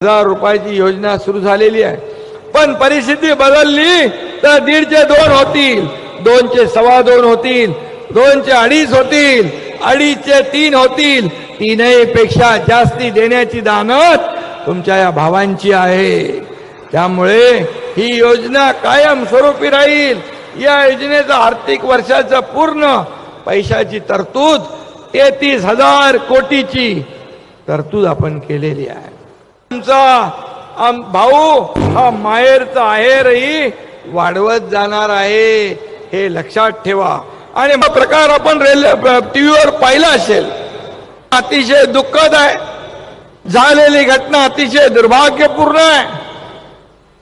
1000 रुपयाची योजना सुरू झालेली आहे, पण परिस्थिती बदलली तर 1.5चे 2 होतील, 2चे 2.25 होतील, 2चे 2.5 होतील, 2.5चे 3 होतील. 3 पेक्षा जास्ती देण्याची दानत तुमच्या या भावांची आहे. त्यामुळे ही योजना कायम स्वरूपी राहील. या योजनेचा आर्थिक वर्षाचं पूर्ण पैशाची तरतूद 33,000 कोटीची तरतूद आपण केलेली आहे. तुमचा भाऊ हा माहेरचा आहेरही वाढवत जाणार आहे, हे लक्षात ठेवा. आणि हा प्रकार आपण टीव्हीवर पाहिला असेल, अतिशय दुःखद आहे. झालेली घटना अतिशय दुर्भाग्यपूर्ण आहे,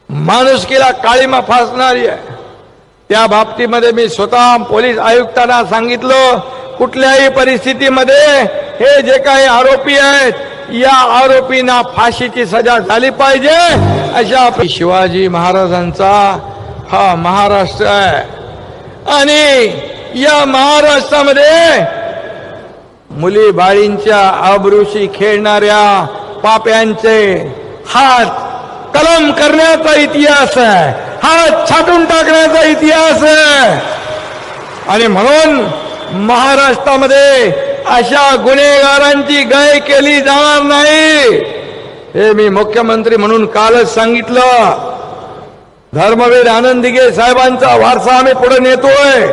माणुसकीला काळीमा फासणारी आहे. त्या बाबतीमध्ये मी स्वतः पोलीस आयुक्तांना सांगितलं, कुठल्याही परिस्थितीमध्ये हे जे काही आरोपी आहेत या आरोपींना फाशीची सजा झाली पाहिजे. अशा शिवाजी महाराजांचा हा महाराष्ट्र आहे आणि या महाराष्ट्रामध्ये मुली बाळींच्या आबरूशी खेळणाऱ्या पाप्यांचे हात कलम करण्याचा इतिहास आहे, हात छाटून टाकण्याचा इतिहास आहे. आणि म्हणून महाराष्ट्रामध्ये अशा गुन्हेगारांची गय केली जाणार नाही, हे मी मुख्यमंत्री म्हणून कालच सांगितलं. धर्मवीर आनंद दिघे साहेबांचा वारसा आम्ही पुढे नेतोय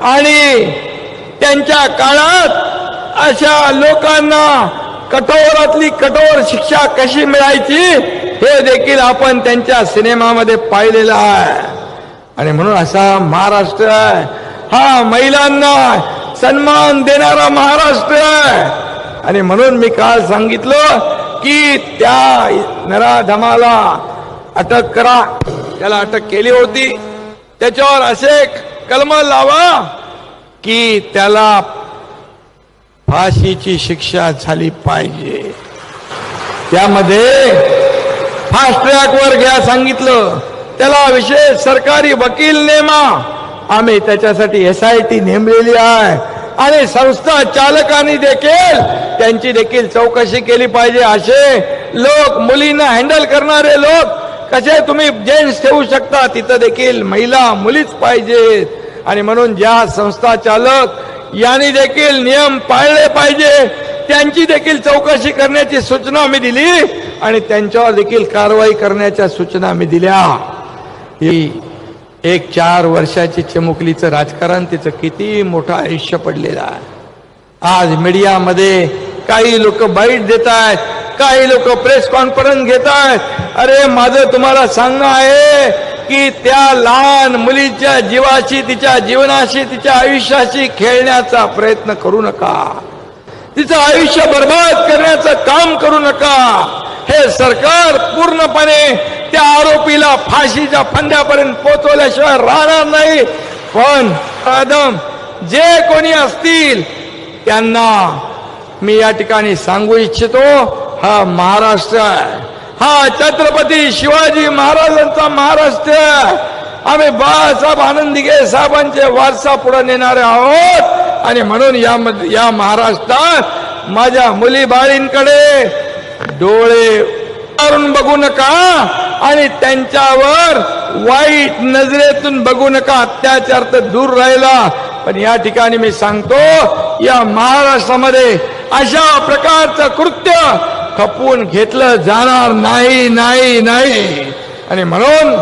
आणि त्यांच्या काळात अशा लोकांना कठोरातली कठोर शिक्षा कशी मिळायची हे देखील आपण त्यांच्या सिनेमामध्ये पाहिलेलं आहे. आणि म्हणून असा महाराष्ट्र आहे हा महिलांना सन्मान देणारा महाराष्ट्र आहे. आणि म्हणून मी काल सांगितलं की त्या नराधमाला अटक करा, त्याला अटक केली होती, त्याच्यावर असे कलम लावा की त्याला फाशीची शिक्षा झाली पाहिजे. त्यामध्ये फास्ट ट्रॅकवर घ्या सांगितलं, त्याला विशेष सरकारी वकील नेमा, आम्ही त्याच्यासाठी SIT नेमलेली आहे. आणि संस्था चालकांनी देखील त्यांची देखील चौकशी केली पाहिजे. असे लोक, मुलींना हँडल करणारे लोक कसे तुम्ही जेंट्स ठेवू शकता, तिथं देखील महिला मुलीच पाहिजेत. आणि म्हणून ज्या संस्था चालक यांनी देखील नियम पाळले पाहिजे त्यांची देखील चौकशी करण्याची सूचना मी दिली आणि त्यांच्यावर देखील कारवाई करण्याच्या सूचना मी दिल्या. ही 4 वर्षाची चिमुकलीचं राजकारण, तिचं किती मोठं आयुष्य पडलेलं आहे. आज मीडियामध्ये काही लोक बाईट देत आहेत, काही लोक प्रेस कॉन्फरन्स घेत आहेत. अरे माझं तुम्हाला सांगणं आहे की त्या लहान मुलीच्या जीवाशी, तिच्या जीवनाशी, तिच्या आयुष्याशी खेळण्याचा प्रयत्न करू नका, तिचं आयुष्य बर्बाद करण्याचं काम करू नका. हे सरकार पूर्णपणे त्या आरोपीला फाशीच्या फंद्यापर्यंत पोहोचवल्याशिवाय राहणार नाही. पण आदम जे कोणी असतील त्यांना मी या ठिकाणी सांगू इच्छितो, हा महाराष्ट्र आहे, हा छत्रपती शिवाजी महाराजांचा महाराष्ट्र आहे. आम्ही बाळासाहेब आनंद दिघे साहेबांचे वारसा पुढे नेणारे आहोत. आणि म्हणून या महाराष्ट्रात माझ्या मुली बाळींकडे डोळे मारून बघू नका आणि त्यांच्यावर वाईट नजरेतून बघू नका. अत्याचार तर दूर राहिला, पण या ठिकाणी मी सांगतो या महाराष्ट्रामध्ये अशा प्रकारचं कृत्य खपवून घेतलं जाणार नाही. आणि म्हणून